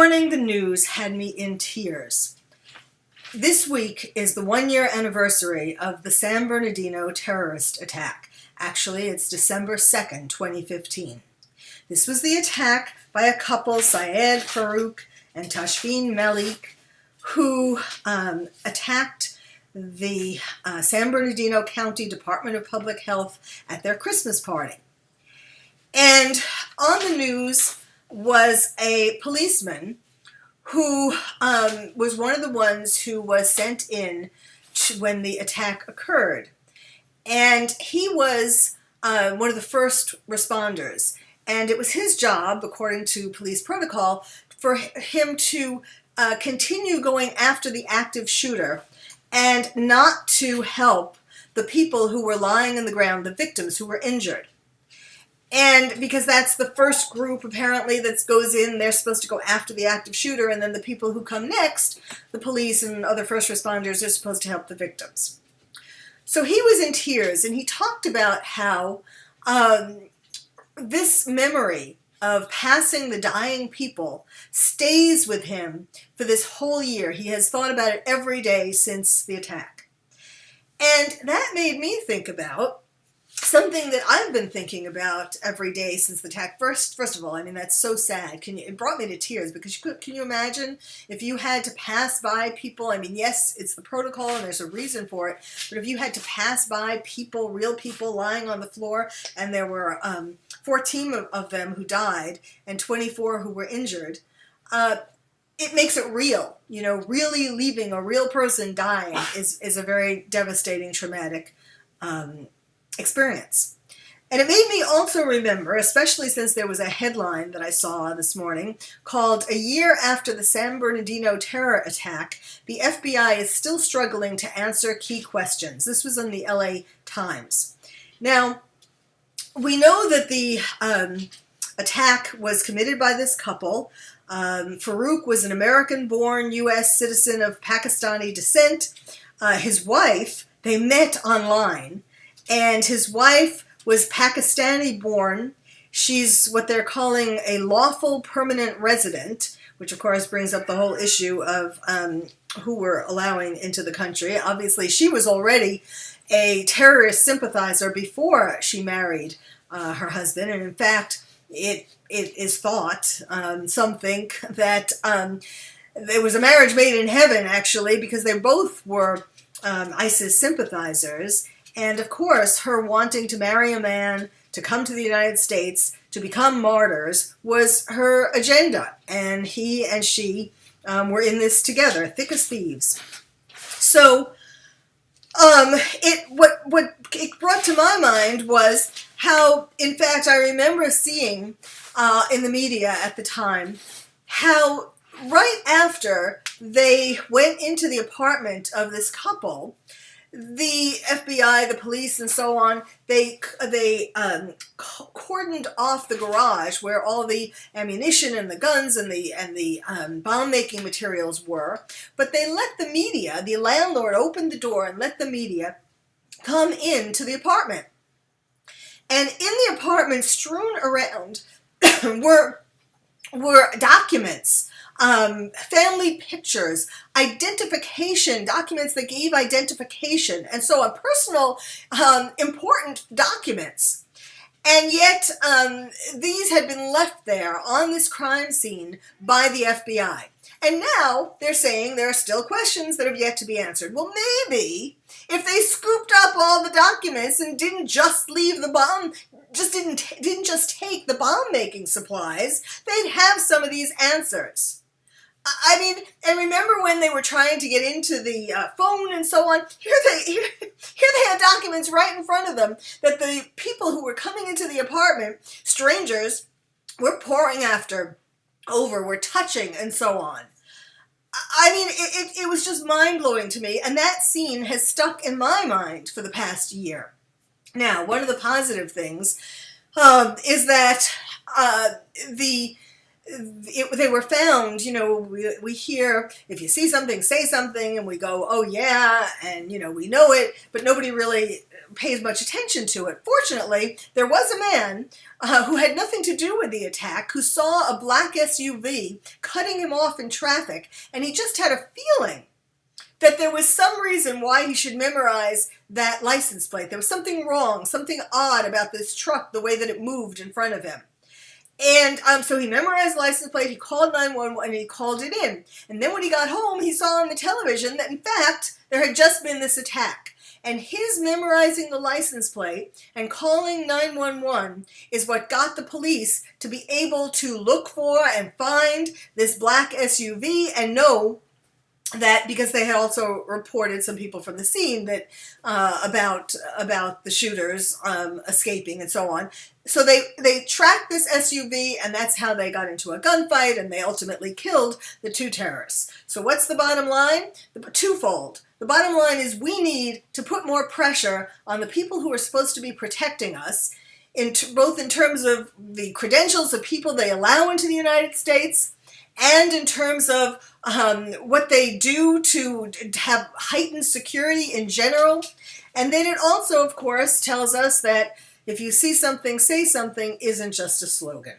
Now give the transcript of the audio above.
morning, the news had me in tears. This week is the 1-year anniversary of the San Bernardino terrorist attack. Actually, it's December 2nd, 2015. This was the attack by a couple, Syed Farouk and Tashfeen Malik, who attacked the San Bernardino County Department of Public Health at their Christmas party. And on the news was a policeman who was one of the ones who was sent in when the attack occurred. And he was one of the first responders. And it was his job, according to police protocol, for him to continue going after the active shooter and not to help the people who were lying in the ground, the victims who were injured. And because that's the first group, apparently, that goes in, they're supposed to go after the active shooter, and then the people who come next, the police and other first responders, are supposed to help the victims. So he was in tears, and he talked about how this memory of passing the dying people stays with him for this whole year. He has thought about it every day since the attack. And that made me think about something that I've been thinking about every day since the attack. First of all, I mean, that's so sad. It brought me to tears because can you imagine if you had to pass by people? I mean, yes, it's the protocol and there's a reason for it, but if you had to pass by people, real people lying on the floor, and there were 14 of them who died and 24 who were injured, it makes it real. You know, really leaving a real person dying is a very devastating, traumatic experience. And it made me also remember, especially since there was a headline that I saw this morning called "A Year After the San Bernardino Terror Attack, the FBI is Still Struggling to Answer Key Questions." This was in the LA Times. Now, we know that the attack was committed by this couple. Farouk was an American-born U.S. citizen of Pakistani descent. His wife, they met online, and his wife was Pakistani-born. She's what they're calling a lawful permanent resident, which of course brings up the whole issue of who we're allowing into the country. Obviously, she was already a terrorist sympathizer before she married her husband, and in fact, it is thought, some think, that there was a marriage made in heaven, actually, because they both were ISIS sympathizers. And of course, her wanting to marry a man, to come to the United States, to become martyrs, was her agenda. And he and she were in this together, thick as thieves. So, what it brought to my mind was how, in fact, I remember seeing in the media at the time, how right after they went into the apartment of this couple, the FBI, the police, and so on, they cordoned off the garage where all the ammunition and the guns and the bomb-making materials were. But they let the media, the landlord opened the door and let the media come into the apartment. And in the apartment, strewn around, were documents, family pictures, identification, documents that gave identification, and so on, personal, important documents. And yet, these had been left there on this crime scene by the FBI. And now they're saying there are still questions that have yet to be answered. Well, maybe if they scooped up all the documents and didn't just leave the bomb, didn't just take the bomb-making supplies, they'd have some of these answers. I mean, and remember when they were trying to get into the phone and so on? Here they had documents right in front of them that the people who were coming into the apartment, strangers, were pouring over, were touching, and so on. I mean, it was just mind-blowing to me, and that scene has stuck in my mind for the past year. Now, one of the positive things is that they were found, we hear, if you see something, say something, and we go, oh yeah, and we know it, but nobody really pays much attention to it. Fortunately, there was a man who had nothing to do with the attack, who saw a black SUV cutting him off in traffic, and he just had a feeling that there was some reason why he should memorize that license plate. There was something wrong, something odd about this truck, the way that it moved in front of him. And so he memorized the license plate, he called 911, and he called it in. And then when he got home, he saw on the television that, in fact, there had just been this attack. And his memorizing the license plate and calling 911 is what got the police to be able to look for and find this black SUV and know that, because they had also reported, some people from the scene, that about the shooters escaping and so on. So they tracked this SUV, and that's how they got into a gunfight, and they ultimately killed the two terrorists. So what's the bottom line? Twofold. The bottom line is we need to put more pressure on the people who are supposed to be protecting us, both in terms of the credentials of people they allow into the United States, and in terms of what they do to have heightened security in general. And then it also, of course, tells us that if you see something, say something isn't just a slogan.